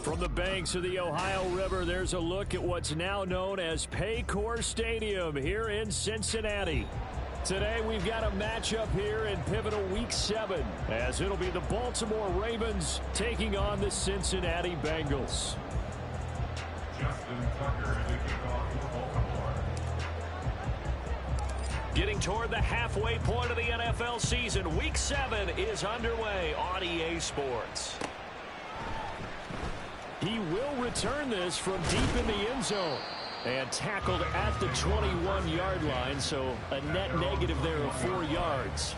From the banks of the Ohio River, there's a look at what's now known as Paycor Stadium here in Cincinnati. Today, we've got a matchup here in pivotal Week 7, as it'll be the Baltimore Ravens taking on the Cincinnati Bengals. Getting toward the halfway point of the NFL season, Week 7 is underway on EA Sports. He will return this from deep in the end zone. And tackled at the 21-yard line, so a net negative there of 4 yards.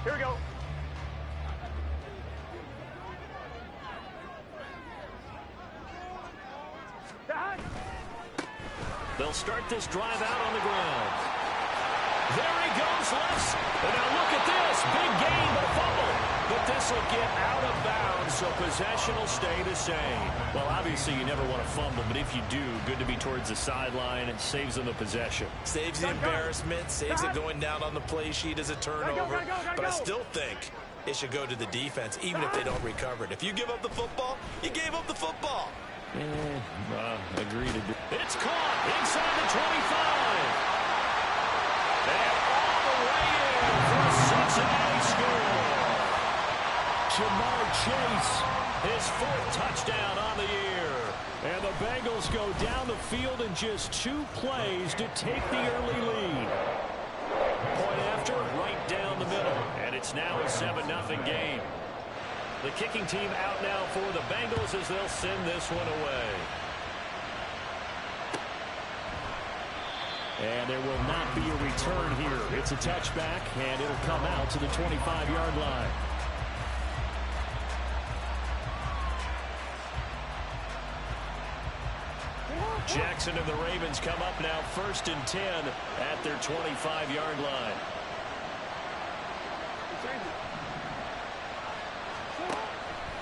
Here we go. They'll start this drive out on the ground. There he goes, left. And now look at this. Big gain, but a fumble. But this will get out of bounds, so possession will stay the same. Well, obviously, you never want to fumble, but if you do, good to be towards the sideline. It saves them the possession. Saves the embarrassment, saves it going down on the play sheet as a turnover. But I still think it should go to the defense, even if they don't recover it. If you give up the football, you gave up the football. Agreed. It's caught inside the 25. And all the way in for a Cincinnati score. Jamar Chase, his 4th touchdown on the year. And the Bengals go down the field in just 2 plays to take the early lead. Point after, right down the middle. And it's now a 7-0 game. The kicking team out now for the Bengals as they'll send this one away. And there will not be a return here. It's a touchback, and it'll come out to the 25-yard line. Jackson and the Ravens come up now 1st and 10 at their 25-yard line.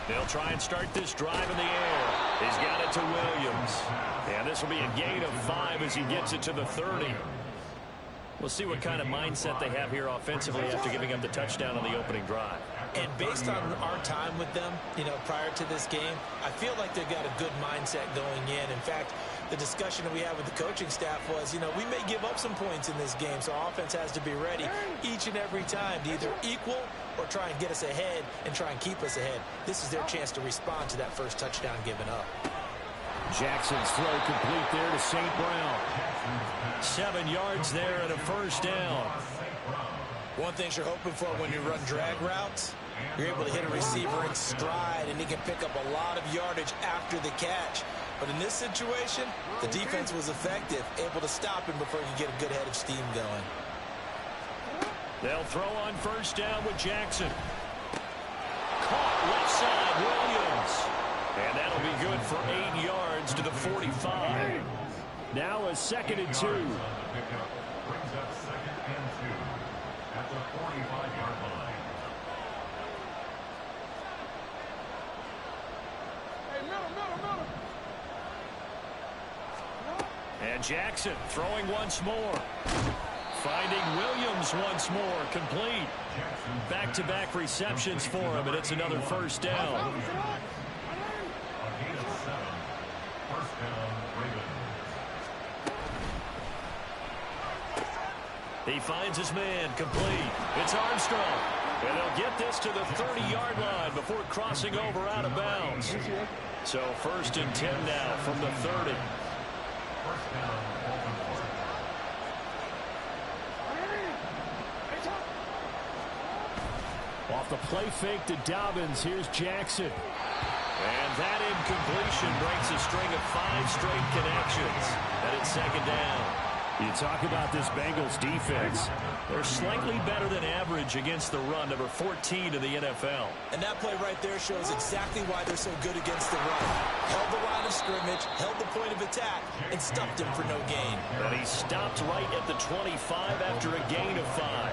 They'll try and start this drive in the air. He's got it to Williams. And this will be a gain of 5 as he gets it to the 30. We'll see what kind of mindset they have here offensively after giving up the touchdown on the opening drive. And based on our time with them, prior to this game, I feel like they've got a good mindset going in. In fact, the discussion that we had with the coaching staff was, we may give up some points in this game, so offense has to be ready each and every time to either equal or try and get us ahead and try and keep us ahead. This is their chance to respond to that first touchdown given up. Jackson's throw complete there to St. Brown. 7 yards there and a 1st down. One thing you're hoping for when you run drag routes, you're able to hit a receiver in stride, and he can pick up a lot of yardage after the catch. But in this situation, the defense was effective, able to stop him before you get a good head of steam going. They'll throw on 1st down with Jackson. Caught left side, Williams. And that'll be good for 8 yards to the 45. Now a 2nd and 2. Brings up 2nd and 2 at the 45-yard line. And Jackson throwing once more. Finding Williams once more, complete. Back-to-back receptions for him, and it's another 1st down. He finds his man, complete. It's Armstrong. And they'll get this to the 30-yard line before crossing over out of bounds. So 1st and 10 now from the 30. Off the play fake to Dobbins, here's Jackson. And that incompletion breaks a string of 5 straight connections. And it's 2nd down. You talk about this Bengals defense. They're slightly better than average against the run, number 14 in the NFL. And that play right there shows exactly why they're so good against the run. Held the line of scrimmage, held the point of attack, and stuffed him for no gain. And he stopped right at the 25 after a gain of 5.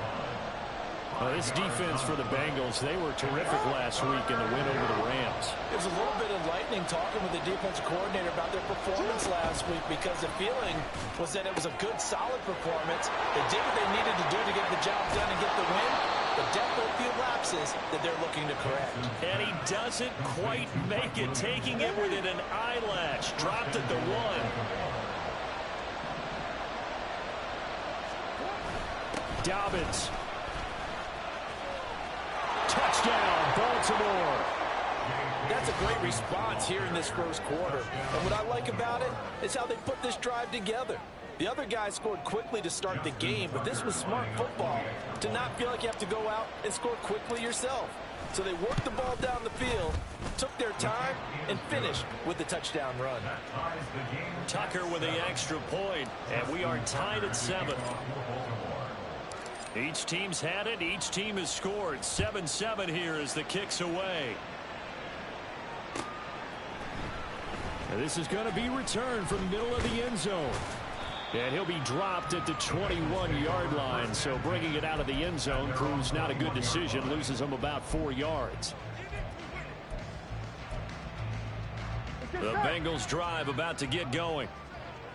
This defense for the Bengals, they were terrific last week in the win over the Rams. It was a little bit enlightening talking with the defensive coordinator about their performance last week, because the feeling was that it was a good, solid performance. They did what they needed to do to get the job done and get the win, but definitely fixes that they're looking to correct. And he doesn't quite make it, taking it within an eyelash. Dropped at the 1. Dobbins. Touchdown, Baltimore. That's a great response here in this first quarter. And what I like about it is how they put this drive together. The other guys scored quickly to start the game, but this was smart football to not feel like you have to go out and score quickly yourself. So they worked the ball down the field, took their time, and finished with the touchdown run. Tucker with the extra point, and we are tied at 7. Each team's had it. Each team has scored. 7-7 here as the kick's away. And this is going to be returned from the middle of the end zone. And he'll be dropped at the 21-yard line. So bringing it out of the end zone proves not a good decision. Loses him about 4 yards. The Bengals drive about to get going.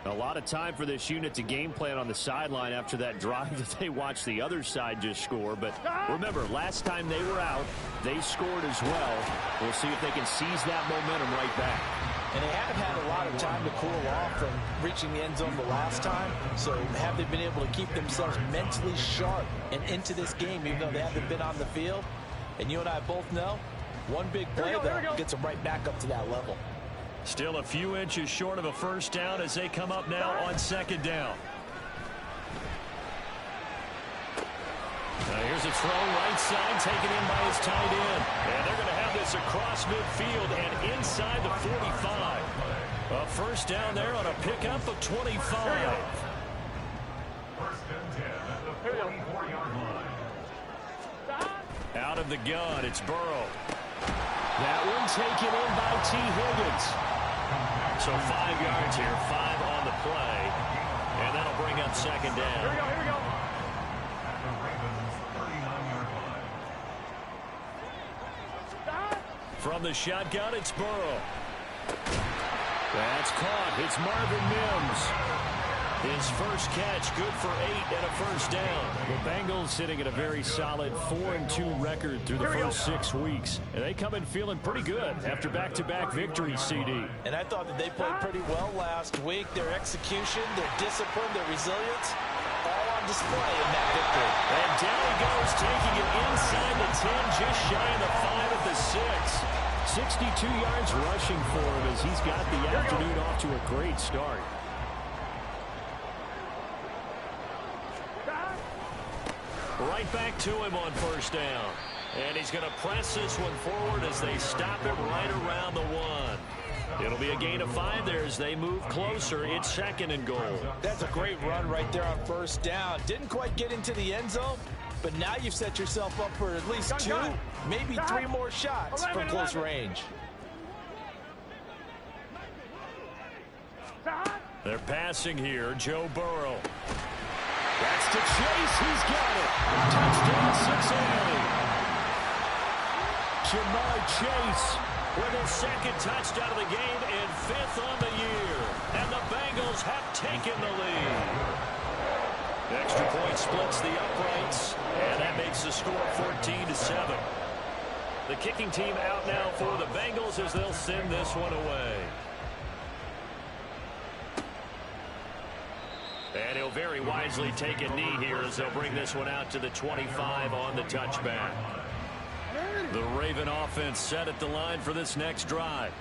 A lot of time for this unit to game plan on the sideline after that drive that they watched the other side just score. But remember, last time they were out, they scored as well. We'll see if they can seize that momentum right back. And they have had a lot of time to cool off from reaching the end zone the last time. So have they been able to keep themselves mentally sharp and into this game, even though they haven't been on the field? And you and I both know, one big play, though, gets them right back up to that level. Still a few inches short of a first down as they come up now on second down. Now here's a throw right side taken in by his tight end. And they're going to have this across midfield and inside the 45. A first down there on a pickup of 25. First and 10 at the 44-yard line. Out of the gun, it's Burrow. That one taken in by T. Higgins. So 5 yards here, 5 on the play. And that'll bring up second down. Here we go. At the Ravens' 39-yard line. From the shotgun, it's Burrow. That's caught. It's Marvin Mims. His first catch, good for 8 and a first down. The Bengals sitting at a very solid 4-2 record through the first 6 weeks. And they come in feeling pretty good after back-to-back victories, CD. And I thought that they played pretty well last week. Their execution, their discipline, their resilience, all on display in that victory. And down he goes, taking it inside the 10, just shy of the 5 at the 6. 62 yards rushing for him as he's got the afternoon off to a great start. Right back to him on first down. And he's going to press this one forward as they stop him right around the 1. It'll be a gain of 5 there as they move closer. It's second and goal. That's a great run right there on first down. Didn't quite get into the end zone, but now you've set yourself up for at least 2, maybe 3 more shots from close range. They're passing here. Joe Burrow. That's to Chase. He's got it. Touchdown, Cincinnati. Jamar Chase with his second touchdown of the game and 5th on the year. And the Bengals have taken the lead. Extra point splits the uprights, and that makes the score 14-7. The kicking team out now for the Bengals as they'll send this one away. And he'll very wisely take a knee here as they'll bring this one out to the 25 on the touchback. The Raven offense set at the line for this next drive.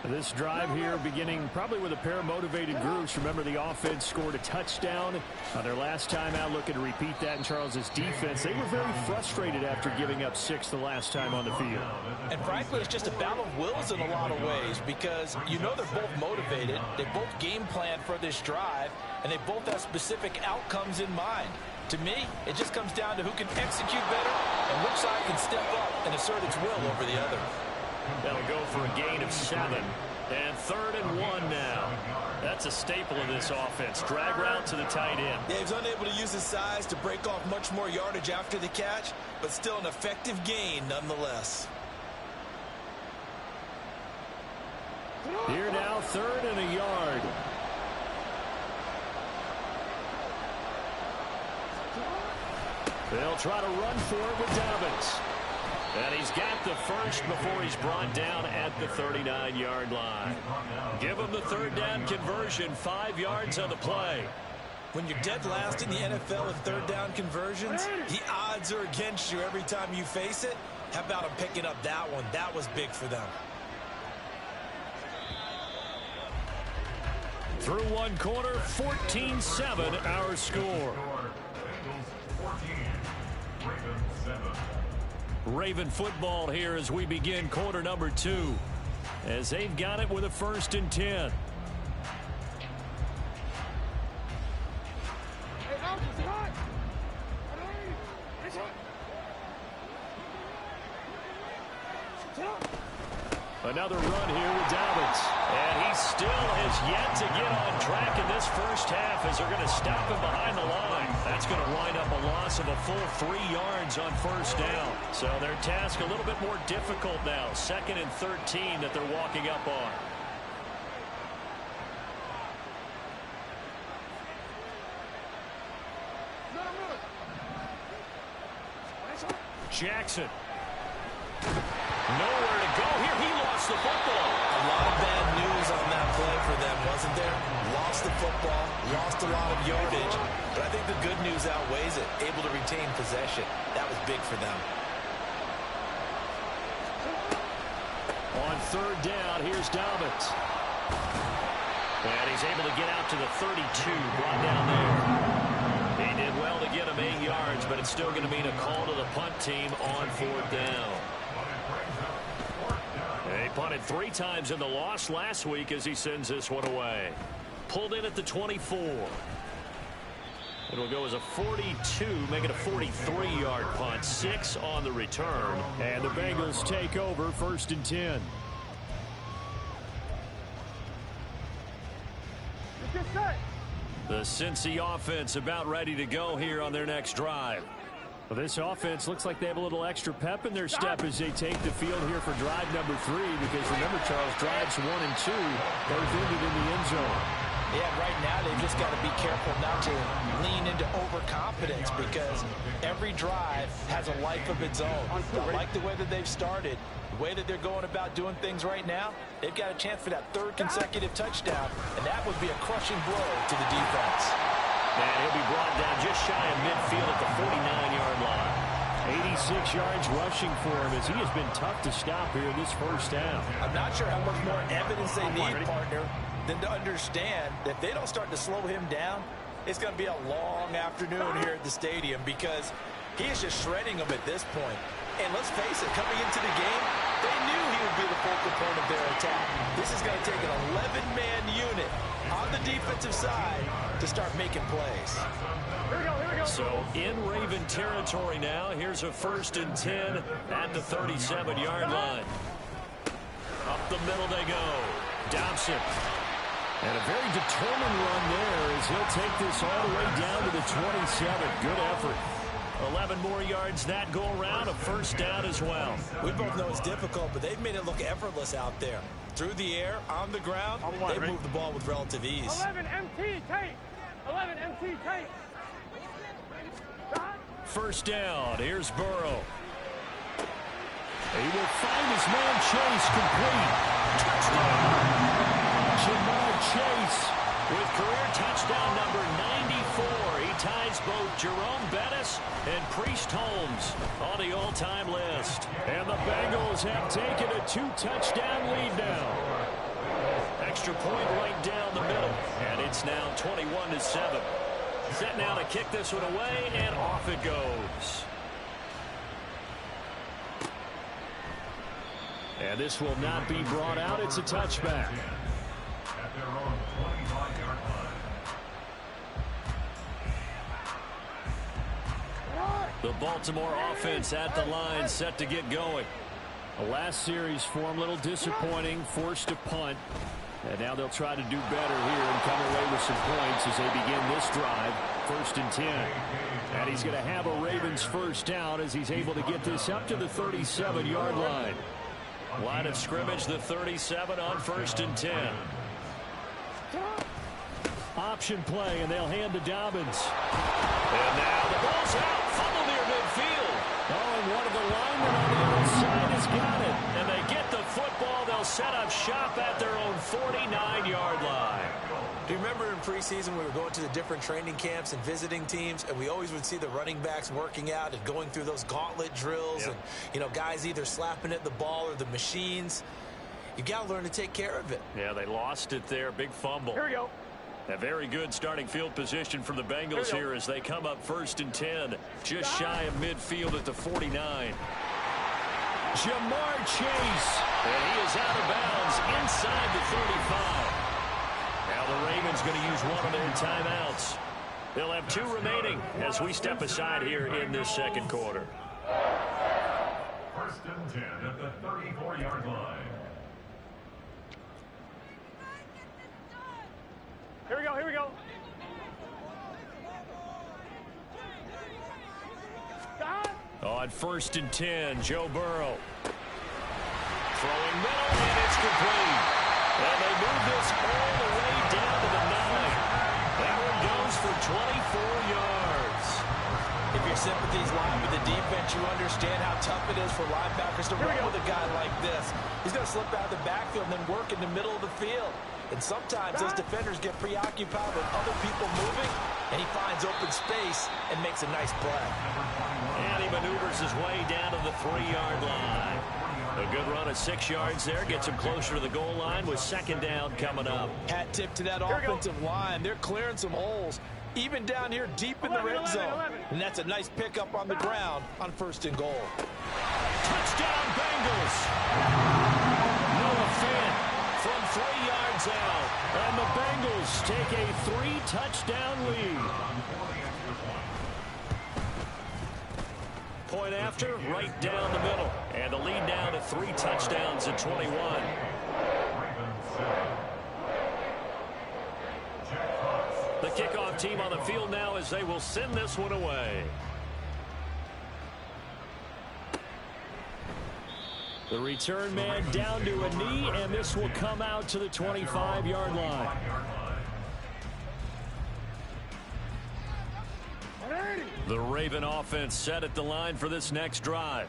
This drive here beginning probably with a pair of motivated groups. Remember, the offense scored a touchdown on their last time out, looking to repeat that in Charles's defense. They were very frustrated after giving up 6 the last time on the field. And frankly, it's just a battle of wills in a lot of ways because you know they're both motivated. They both game plan for this drive, and they both have specific outcomes in mind. To me, it just comes down to who can execute better and which side can step up and assert its will over the other. That'll go for a gain of 7. And 3rd and 1 now. That's a staple of this offense. Drag route to the tight end. Yeah, he's unable to use his size to break off much more yardage after the catch, but still an effective gain nonetheless. Here now, 3rd and a yard. They'll try to run for it with Dobbins. And he's got the first before he's brought down at the 39-yard line. Give him the third down conversion, 5 yards on the play. When you're dead last in the NFL in third down conversions, the odds are against you every time you face it. How about him picking up that one? That was big for them. Through one quarter, 14-7 our score. Raven football here as we begin quarter number 2. As they've got it with a 1st and 10. Another run here with Dobbins. And he still has yet to get on track in this first half as they're going to stop him behind the line. That's going to wind up a loss of a full 3 yards on first down. So their task a little bit more difficult now. 2nd and 13 that they're walking up on. Jackson. Nowhere to go here. He lost the football. A lot of bad news on that play for them, wasn't there? Lost the football, lost a lot of yardage. But I think the good news outweighs it. Able to retain possession. That was big for them. On third down, here's Dobbins. And he's able to get out to the 32. Brought down there. He did well to get him 8 yards, but it's still going to mean a call to the punt team on 4th down. He punted 3 times in the loss last week as he sends this one away. Pulled in at the 24. It'll go as a 42, make it a 43-yard punt. 6 on the return. And the Bengals take over 1st and 10. The Cincy offense about ready to go here on their next drive. Well, this offense looks like they have a little extra pep in their step as they take the field here for drive number 3, because remember, Charles, drives 1 and 2 both ended in the end zone. Yeah, right now they've just got to be careful not to lean into overconfidence, because every drive has a life of its own. I like the way that they've started, the way that they're going about doing things right now. They've got a chance for that 3rd consecutive touchdown, and that would be a crushing blow to the defense. And he'll be brought down just shy of midfield at the 49-yard line. 86 yards rushing for him as he has been tough to stop here in this first half. I'm not sure how much more evidence they need, partner, than to understand that if they don't start to slow him down, it's going to be a long afternoon here at the stadium, because he is just shredding them at this point. And let's face it, coming into the game, they knew he would be the focal point of their attack. This is going to take an 11-man unit on the defensive side to start making plays. Here we go. So in Raven territory now. Here's a 1st and 10 at the 37-yard line. Up the middle they go. Dobson. And a very determined run there as he'll take this all the way down to the 27. Good effort. 11 more yards that go around, a 1st down as well. We both know it's difficult, but they've made it look effortless out there. Through the air, on the ground, they move the ball with relative ease. 11 MT tape. 11 MT tape. 1st down. Here's Burrow. He will find his man Chase complete. Touchdown. Jamar Chase with career touchdown number 94. He ties both Jerome Bettis and Priest Holmes on the all-time list. And the Bengals have taken a 2-touchdown lead now. Extra point right down the middle. And it's now 21-7. Set now to kick this one away, and off it goes. And this will not be brought out. It's a touchback. At their own 25-yard line. The Baltimore offense at the line, set to get going. The last series for him, a little disappointing, forced to punt. And now they'll try to do better here and come away with some points as they begin this drive. 1st and 10. And he's going to have a Ravens 1st down as he's able to get this up to the 37-yard line. Line of scrimmage, the 37 on 1st and 10. Option play, and they'll hand to Dobbins. And now the ball's out. Fumble near midfield. Oh, and one of the linemen on the other shop at their own 49-yard line. Do you remember in preseason we were going to the different training camps and visiting teams, and we always would see the running backs working out and going through those gauntlet drills, and, you know, guys either slapping at the ball or the machines. You got to learn to take care of it. Yeah, they lost it there. Big fumble. Here we go. A very good starting field position for the Bengals here as they come up 1st and 10. Just shy of midfield at the 49. Jamar Chase. And he is out of bounds inside the 35. Now the Ravens going to use one of their timeouts. They'll have 2 remaining as we step aside here in this second quarter. 1st and 10 at the 34-yard line. Here we go, here we go. On 1st and 10, Joe Burrow. Throwing middle, and it's complete. And they move this all the way down to the 9. That one goes for 24 yards. If your sympathies lie with the defense, you understand how tough it is for linebackers to run with a guy like this. He's going to slip out of the backfield and then work in the middle of the field. And sometimes those defenders get preoccupied with other people moving, and he finds open space and makes a nice play. And he maneuvers his way down to the 3-yard line. A good run of 6 yards there gets him closer to the goal line with 2nd down coming up. Hat tip to that offensive line. They're clearing some holes, even down here deep in the red zone. And that's a nice pickup on the ground on 1st and goal. Touchdown, Bengals. Noah Fant from 3 yards out. And the Bengals take a 3-touchdown lead. Point after, right down the middle. And the lead down to 3 touchdowns at 21. The kickoff team on the field now as they will send this one away. The return man down to a knee, and this will come out to the 25-yard line. The Raven offense set at the line for this next drive.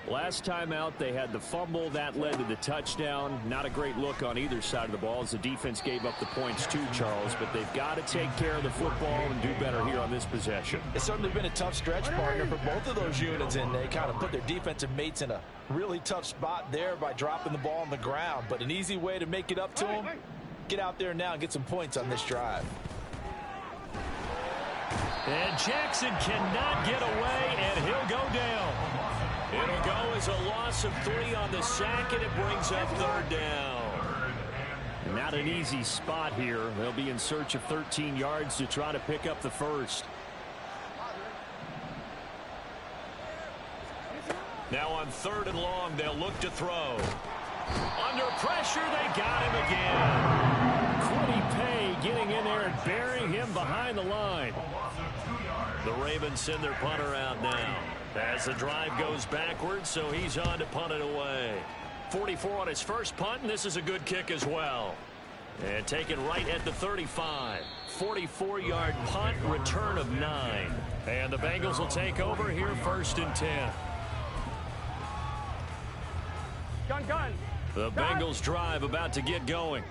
Last time out, they had the fumble. That led to the touchdown. Not a great look on either side of the ball as the defense gave up the points too, Charles. But they've got to take care of the football and do better here on this possession. It's certainly been a tough stretch, partner, for both of those units, and they kind of put their defensive mates in a really tough spot there by dropping the ball on the ground. But an easy way to make it up to them, get out there now and get some points on this drive. And Jackson cannot get away, and he'll go down. It'll go as a loss of 3 on the sack, and it brings up 3rd down. Not an easy spot here. They'll be in search of 13 yards to try to pick up the 1st. Now on 3rd and long, they'll look to throw. Under pressure, they got him again. Quiddy Pay getting in there and burying him behind the line. The Ravens send their punter out now as the drive goes backwards, so he's on to punt it away. 44 on his first punt, and this is a good kick as well. And taken right at the 35. 44-yard punt, return of 9. And the Bengals will take over here 1st and 10. Gun. The Bengals drive about to get going.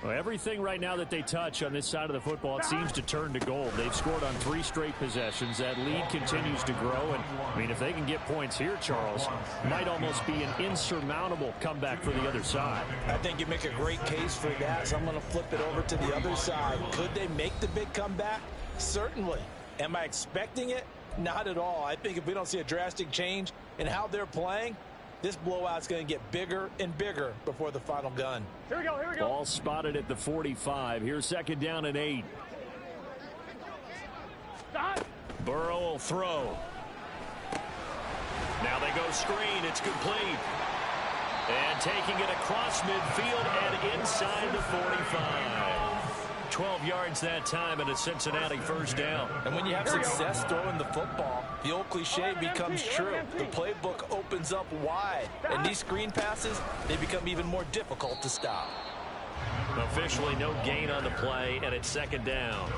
Well, everything right now that they touch on this side of the football, it seems to turn to gold. They've scored on 3 straight possessions. That lead continues to grow. And, I mean, if they can get points here, Charles, might almost be an insurmountable comeback for the other side. I think you make a great case for that, so I'm going to flip it over to the other side. Could they make the big comeback? Certainly. Am I expecting it? Not at all. I think if we don't see a drastic change in how they're playing, this blowout's going to get bigger and bigger before the final gun. Here we go. Ball spotted at the 45. Here's 2nd down and 8. Burrow will throw. Now they go screen. It's complete. And taking it across midfield and inside the 45. 12 yards that time and a Cincinnati 1st down. And when you have success throwing the football, the old cliche becomes true. The playbook opens up wide. And these screen passes, they become even more difficult to stop. Officially no gain on the play, and it's 2nd down.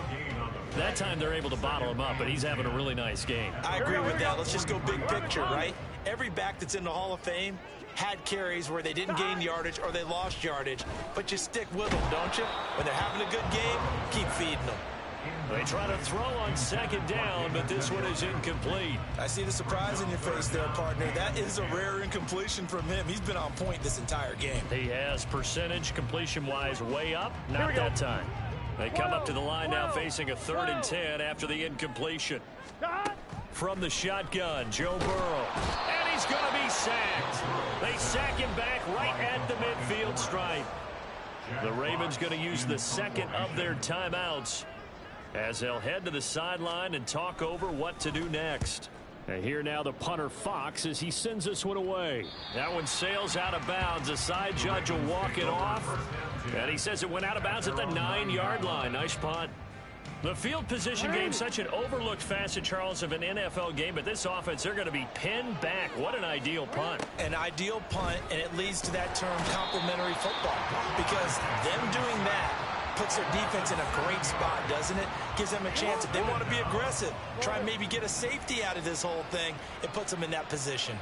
That time they're able to bottle him up, but he's having a really nice game. I agree with that. Let's just go big picture, right? Every back that's in the Hall of Fame had carries where they didn't gain yardage or they lost yardage, but you stick with them, don't you? When they're having a good game, keep feeding them. They try to throw on second down, but this one is incomplete. I see the surprise in your face there, partner. That is a rare incompletion from him. He's been on point this entire game. He has percentage completion-wise way up. Not that time. They come up to the line now facing a 3rd and 10 after the incompletion. From the shotgun, Joe Burrow. And he's going to be sacked. They sack him back right at the midfield stripe. The Ravens going to use the second of their timeouts as they'll head to the sideline and talk over what to do next. And here now the punter Fox as he sends this one away. That one sails out of bounds. The side judge will walk it off. And he says it went out of bounds at the 9-yard line. Nice punt. The field position game, such an overlooked facet, Charles, of an NFL game. But this offense, they're going to be pinned back. What an ideal punt. An ideal punt, and it leads to that term complementary football. Because them doing that puts their defense in a great spot, doesn't it? Gives them a chance. If they want to be aggressive, try and maybe get a safety out of this whole thing, it puts them in that position.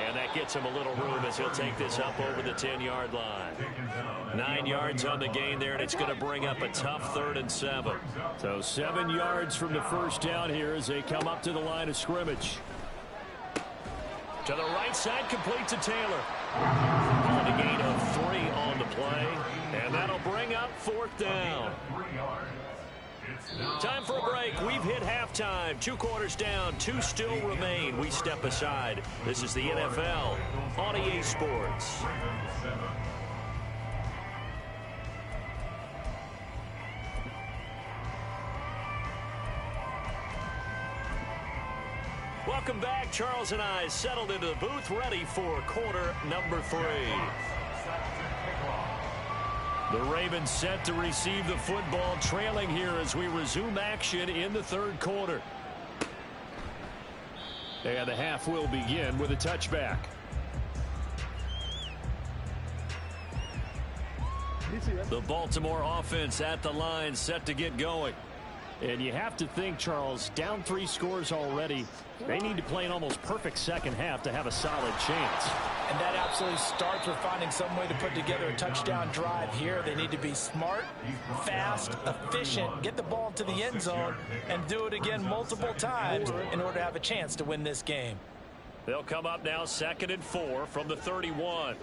And that gets him a little room as he'll take this up over the 10-yard line. 9 yards on the gain there, and it's going to bring up a tough 3rd and 7. So 7 yards from the first down here as they come up to the line of scrimmage. To the right side, complete to Taylor. On a gain of 3 on the play, and that'll bring up 4th down. Time for a break. We've hit halftime. 2 quarters down. 2 still remain. We step aside. This is the NFL on EA Sports. Welcome back. Charles and I settled into the booth, ready for quarter number 3. The Ravens set to receive the football, trailing here as we resume action in the 3rd quarter. And the half will begin with a touchback. The Baltimore offense at the line, set to get going. And you have to think, Charles, down 3 scores already. They need to play an almost perfect second half to have a solid chance. And that absolutely starts with finding some way to put together a touchdown drive here. They need to be smart, fast, efficient, get the ball to the end zone, and do it again multiple times in order to have a chance to win this game. They'll come up now 2nd and 4 from the 31.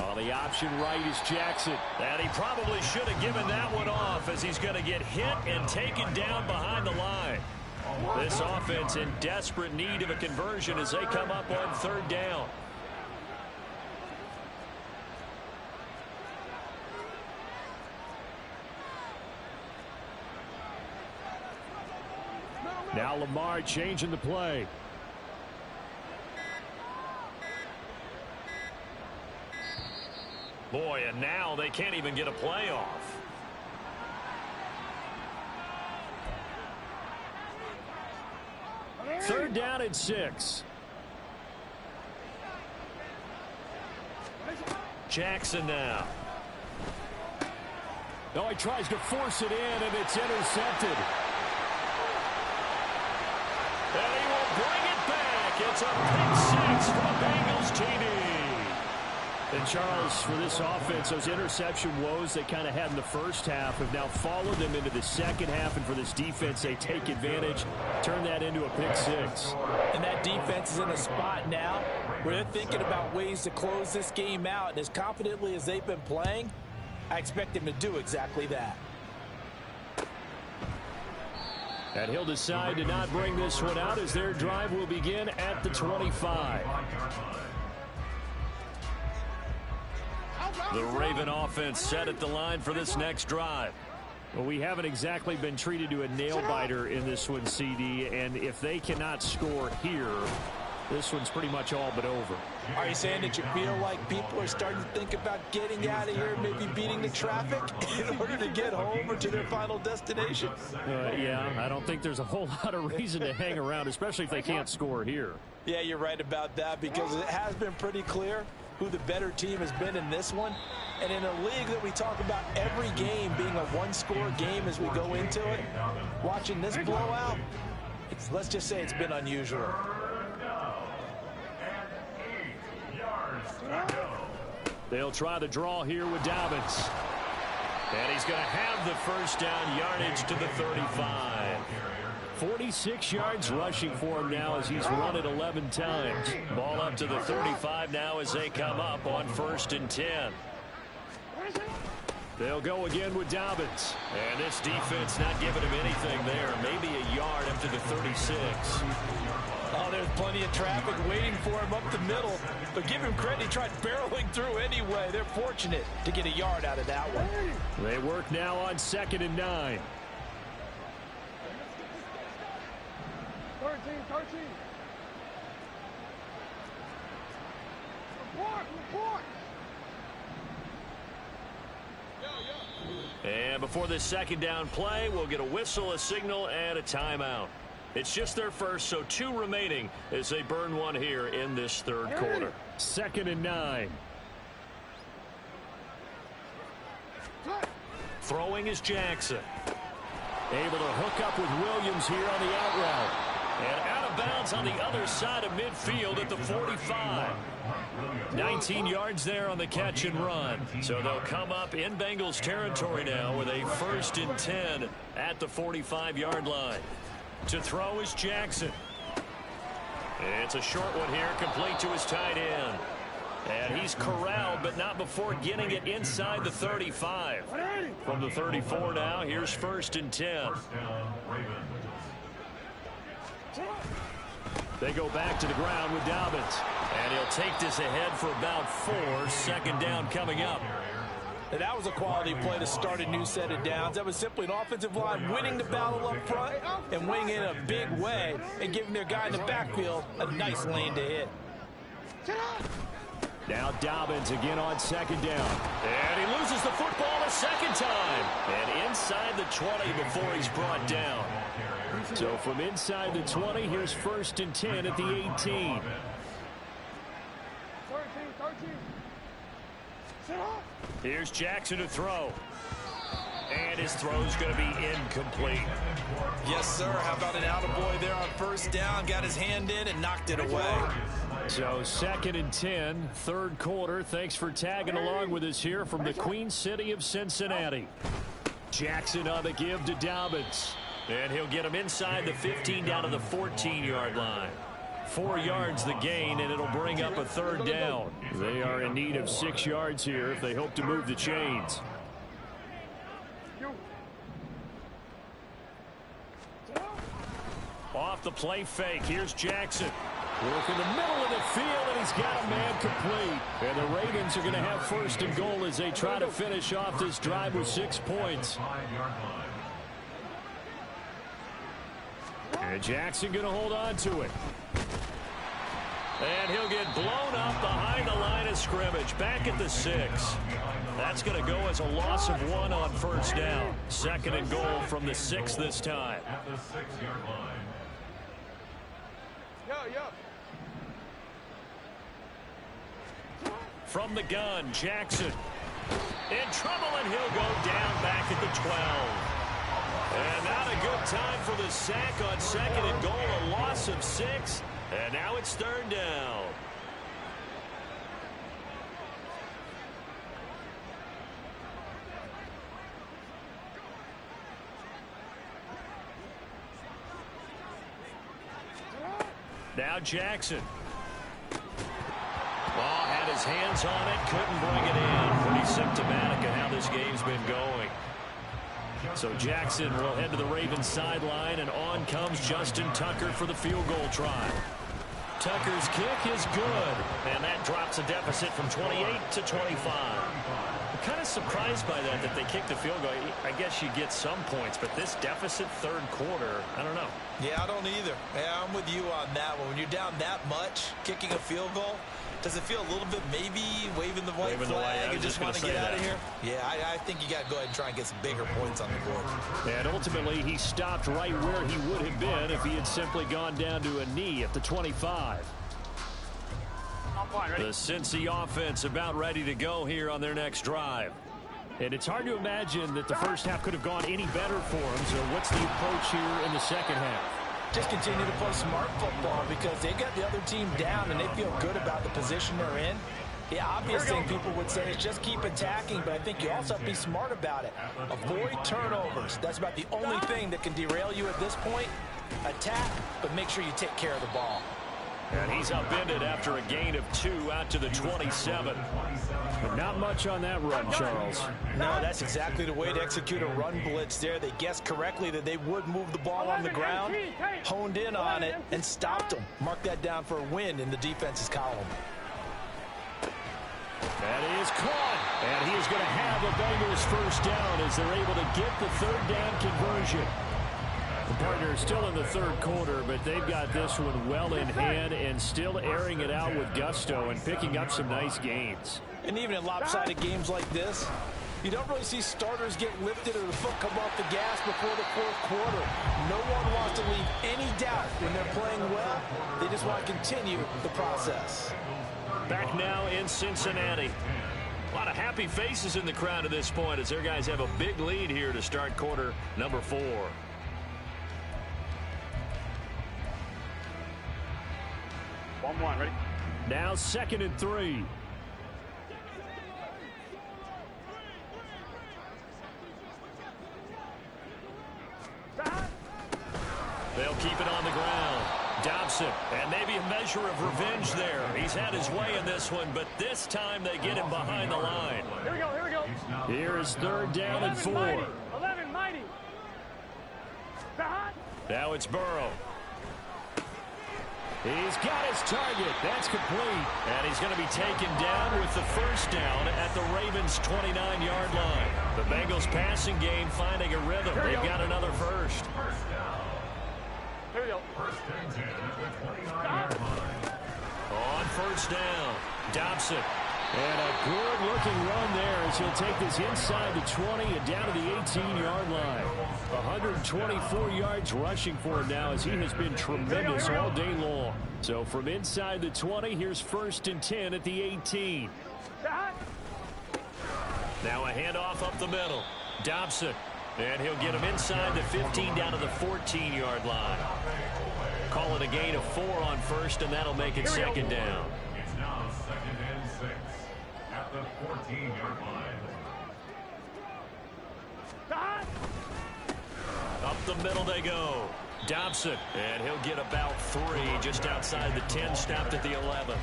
On the option right is Jackson. And he probably should have given that one off as he's going to get hit and taken down behind the line. This offense in desperate need of a conversion as they come up on 3rd down. Now Lamar changing the play. Boy, and now they can't even get a play off. Third down and 6. Jackson now. Oh, he tries to force it in, and it's intercepted. And he will bring it back. It's a pick 6 for the Bengals TD. And, Charles, for this offense, those interception woes they kind of had in the first half have now followed them into the second half. And for this defense, they take advantage, turn that into a pick 6. And that defense is in a spot now where they're thinking about ways to close this game out. And as confidently as they've been playing, I expect them to do exactly that. And he'll decide to not bring this one out as their drive will begin at the 25. The Raven offense set at the line for this next drive. Well, we haven't exactly been treated to a nail-biter in this one, CD, and if they cannot score here, this one's pretty much all but over. Are you saying that you feel like people are starting to think about getting out of here, maybe beating the traffic in order to get home or to their final destination? Yeah, I don't think there's a whole lot of reason to hang around, especially if they can't score here. Yeah, you're right about that because it has been pretty clear who the better team has been in this one. And in a league that we talk about every game being a one-score game as we go into it, watching this blowout, let's just say it's been unusual. They'll try the draw here with Dobbins. And he's going to have the first down, yardage to the 35. 46 yards rushing for him now as he's run it 11 times. Ball up to the 35 now as they come up on 1st and 10. They'll go again with Dobbins. And this defense not giving him anything there. Maybe a yard up to the 36. Oh, there's plenty of traffic waiting for him up the middle. But give him credit, he tried barreling through anyway. They're fortunate to get a yard out of that one. They work now on 2nd and 9. 13. Report. And before this 2nd down play, we'll get a whistle, a signal, and a timeout. It's just their first, so 2 remaining as they burn one here in this 3rd quarter. 2nd and 9. Throwing is Jackson. Able to hook up with Williams here on the out route. And out of bounds on the other side of midfield at the 45. 19 yards there on the catch and run. So they'll come up in Bengals territory now with a 1st and 10 at the 45-yard line. To throw is Jackson. It's a short one here, complete to his tight end. And he's corralled, but not before getting it inside the 35. From the 34 now, here's 1st and 10. They go back to the ground with Dobbins. And he'll take this ahead for about 4. 2nd down coming up. And that was a quality play to start a new set of downs. That was simply an offensive line winning the battle up front and winning in a big way and giving their guy in the backfield a nice lane to hit. Now Dobbins again on 2nd down. And he loses the football a 2nd time. And inside the 20 before he's brought down. So from inside the 20, here's 1st and 10 at the 18. 13. Here's Jackson to throw. And his throw's going to be incomplete. Yes, sir. How about an attaboy there on 1st down? Got his hand in and knocked it away. So 2nd and 10, 3rd quarter. Thanks for tagging along with us here from the Queen City of Cincinnati. Jackson on the give to Dobbins. And he'll get him inside the 15 down to the 14-yard line. 4 yards the gain, and it'll bring up a 3rd down. They are in need of 6 yards here if they hope to move the chains. Off the play fake, here's Jackson. Work in the middle of the field, and he's got a man complete. And the Ravens are going to have 1st and goal as they try to finish off this drive with 6 points. And Jackson going to hold on to it. And he'll get blown up behind the line of scrimmage. Back at the 6. That's going to go as a loss of 1 on 1st down. 2nd and goal from the 6 this time. At the 6-yard line. From the gun, Jackson. In trouble, and he'll go down back at the 12. And not a good time for the sack on 2nd and goal. A loss of 6. And now it's 3rd down. Now Jackson. Ball had his hands on it, couldn't bring it in. Pretty symptomatic of how this game's been going. So Jackson will head to the Ravens sideline, and on comes Justin Tucker for the field goal try. Tucker's kick is good, and that drops a deficit from 28 to 25. I'm kind of surprised by that they kicked the field goal. I guess you get some points, but this deficit 3rd quarter, I don't know. Yeah, I don't either. Yeah, I'm with you on that one. When you're down that much, kicking a field goal, does it feel a little bit maybe waving the white flag and just want to get out of here? Yeah, I think you got to go ahead and try and get some bigger points on the board. And ultimately, he stopped right where he would have been if he had simply gone down to a knee at the 25. Fine, ready? The Cincy offense about ready to go here on their next drive. And it's hard to imagine that the first half could have gone any better for them. So what's the approach here in the second half? Just continue to play smart football because they got the other team down and they feel good about the position they're in. The obvious thing people would say is just keep attacking, but I think you also have to be smart about it. Avoid turnovers. That's about the only thing that can derail you at this point. Attack, but make sure you take care of the ball. And he's upended after a gain of 2 out to the 27. But not much on that run, Charles. No, that's exactly the way to execute a run blitz there. They guessed correctly that they would move the ball on the ground, honed in on it, and stopped them. Mark that down for a win in the defense's column. That is caught. And he is going to have a Bengals first down as they're able to get the third down conversion. The partner is still in the third quarter, but they've got this one well in hand and still airing it out with gusto and picking up some nice gains. And even in lopsided games like this, you don't really see starters get lifted or the foot come off the gas before the fourth quarter. No one wants to leave any doubt when they're playing well. They just want to continue the process. Back now in Cincinnati. A lot of happy faces in the crowd at this point as their guys have a big lead here to start quarter number 4. One, ready? Now 2nd and 3. They'll keep it on the ground. Dobson, and maybe a measure of revenge there. He's had his way in this one, but this time they get him behind the line. Here we go, here we go. Here is 3rd down and 4. 11, mighty. Now it's Burrow. He's got his target. That's complete. And he's going to be taken down with the first down at the Ravens' 29-yard line. The Bengals passing game finding a rhythm. They've got another first. Here we go. On first down, Dobson. And a good-looking run there as he'll take this inside the 20 and down to the 18-yard line. 124 yards rushing for him now as he has been tremendous all day long. So from inside the 20, here's 1st and 10 at the 18. Now a handoff up the middle. Dobson. And he'll get him inside the 15 down to the 14-yard line. Call it a gain of 4 on first, and that'll make it 2nd down. It's now 2nd and 6 at the 14-yard line. Up the middle they go. Dobson, and he'll get about 3 just outside the 10, stopped at the 11.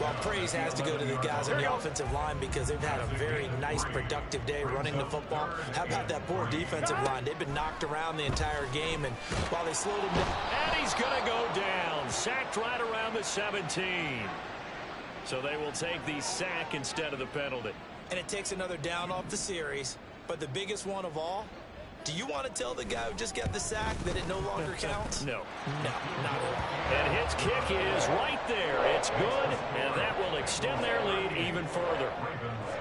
Well, praise has to go to the guys on the offensive line because they've had a very nice, productive day running the football. How about that poor defensive line? They've been knocked around the entire game, and while they slowed him down. And he's going to go down. Sacked right around the 17. So they will take the sack instead of the penalty. And it takes another down off the series. But the biggest one of all, do you want to tell the guy who just got the sack that it no longer counts? No. No, not at all. And his kick is right there. It's good, and that will extend their lead even further.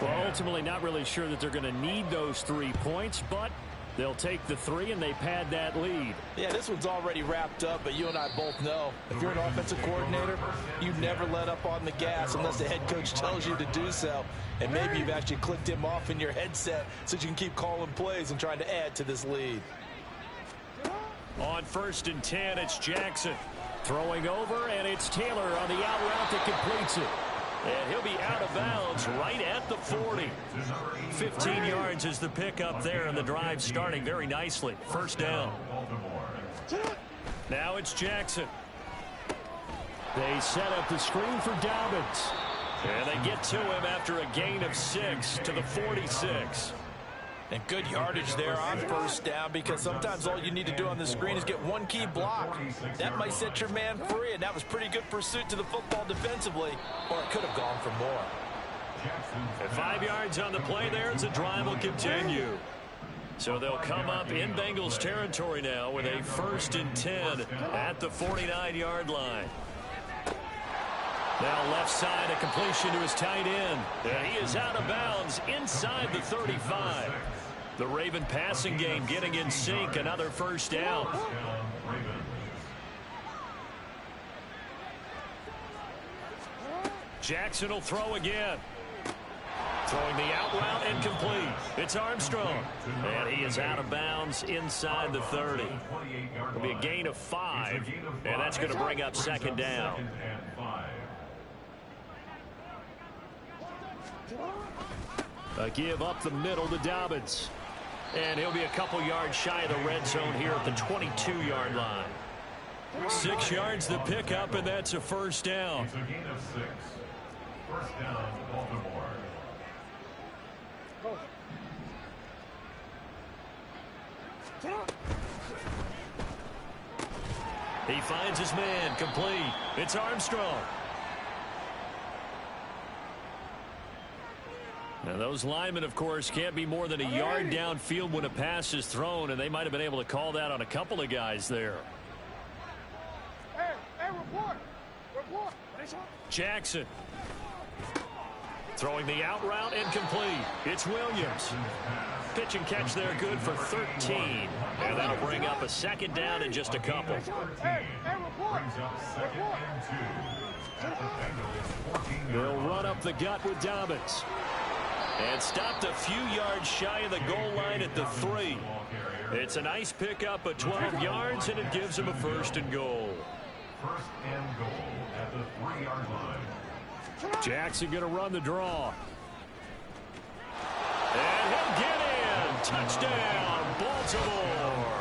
Well, ultimately not really sure that they're going to need those 3 points, but they'll take the 3 and they pad that lead. Yeah, this one's already wrapped up, but you and I both know if you're an offensive coordinator, you never let up on the gas unless the head coach tells you to do so. And maybe you've actually clicked him off in your headset so you can keep calling plays and trying to add to this lead. On 1st and 10, it's Jackson. Throwing over, and it's Taylor on the out route that completes it. And he'll be out of bounds right at the 40. 15 yards is the pickup there, and the drive starting very nicely. First down. Now it's Jackson. They set up the screen for Dobbins. And they get to him after a gain of 6 to the 46. And good yardage there on first down because sometimes all you need to do on the screen is get one key block. That might set your man free, and that was pretty good pursuit to the football defensively, or it could have gone for more. And 5 yards on the play there as the drive will continue. So they'll come up in Bengals territory now with a 1st and 10 at the 49-yard line. Now left side, a completion to his tight end. And he is out of bounds inside the 35. The Raven passing game getting in sync, another first down. Jackson will throw again. Throwing the out route incomplete. It's Armstrong. And he is out of bounds inside the 30. It'll be a gain of 5. And that's going to bring up second down. A give up the middle to Dobbins. And he'll be a couple yards shy of the red zone here at the 22-yard line. 6 yards the pickup, and that's a first down. It's a gain of 6. First down, Baltimore. He finds his man, complete. It's Armstrong. Now those linemen, of course, can't be more than a yard downfield when a pass is thrown, and they might have been able to call that on a couple of guys there. Hey, report. Jackson. Throwing the out route incomplete. It's Williams. Pitch and catch there good for 13. And that'll bring up a second down in just a couple. Hey, report. They'll run up the gut with Dobbins. And stopped a few yards shy of the goal line at the 3. It's a nice pickup of 12 yards, and it gives him a first and goal. First and goal at the 3-yard line. Jackson going to run the draw. And he'll get in. Touchdown, Baltimore.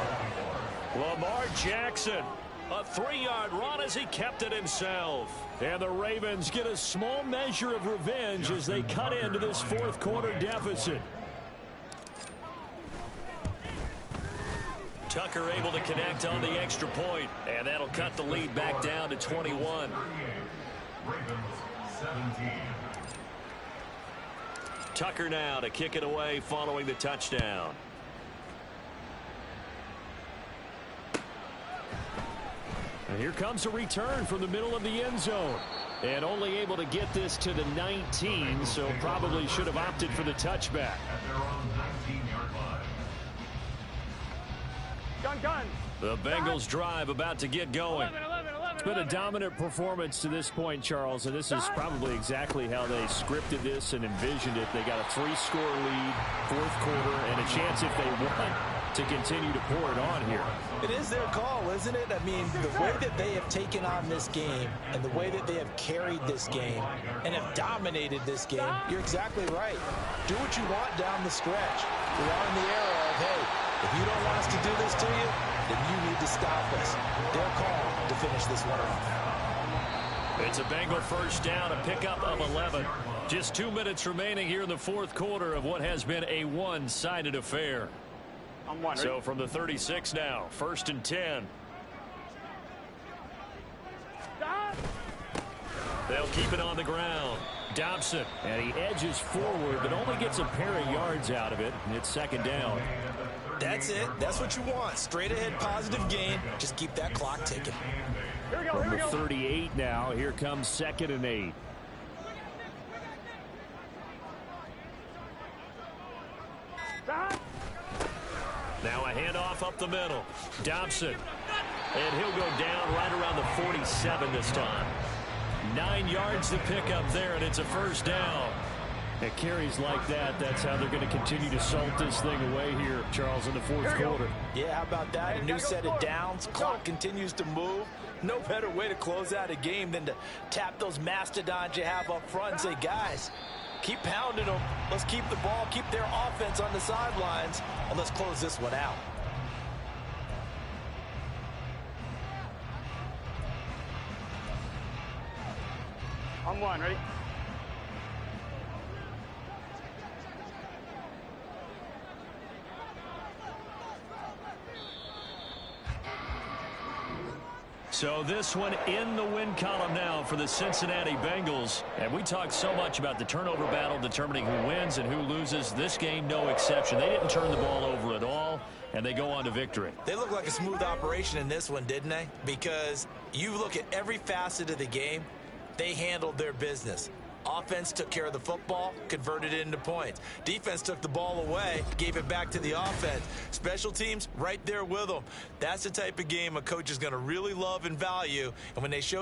Lamar Jackson. A 3-yard run as he kept it himself. And the Ravens get a small measure of revenge as they cut into this fourth-quarter deficit. Tucker able to connect on the extra point, and that'll cut the lead back down to 21. Ravens 17. Tucker now to kick it away following the touchdown. And here comes a return from the middle of the end zone. And only able to get this to the 19, so probably should have opted for the touchback. At their own 19-yard line. Gun. The Bengals drive about to get going. 11. It's been a dominant performance to this point, Charles, and this is probably exactly how they scripted this and envisioned it. They got a 3-score lead, fourth quarter, and a chance if they want to continue to pour it on here. It is their call, isn't it? I mean, the way that they have taken on this game and the way that they have carried this game and have dominated this game, you're exactly right. Do what you want down the stretch. We are in the era of, hey, if you don't want us to do this to you, then you need to stop us. Their call to finish this one off. It's a Bengal first down, a pickup of 11. Just 2 minutes remaining here in the fourth quarter of what has been a one-sided affair. So from the 36 now, 1st and 10. They'll keep it on the ground. Dobson, and he edges forward, but only gets a pair of yards out of it, and it's second down. That's it. That's what you want. Straight ahead positive gain. Just keep that clock ticking. From the 38 now, here comes 2nd and 8. Now a handoff up the middle. Dobson. And he'll go down right around the 47 this time. 9 yards to pick up there, and it's a first down. At carries like that, that's how they're going to continue to salt this thing away here, Charles, in the fourth quarter. Yeah, how about that? A new set of downs. Clock continues to move. No better way to close out a game than to tap those mastodons you have up front and say, guys, keep pounding them. Let's keep the ball, keep their offense on the sidelines, and let's close this one out. On one, ready? So this one in the win column now for the Cincinnati Bengals. And we talked so much about the turnover battle determining who wins and who loses. This game, no exception. They didn't turn the ball over at all, and they go on to victory. They look like a smooth operation in this one, didn't they? Because you look at every facet of the game, they handled their business. Offense took care of the football, converted it into points. Defense took the ball away, gave it back to the offense. Special teams, right there with them. That's the type of game a coach is going to really love and value. And when they show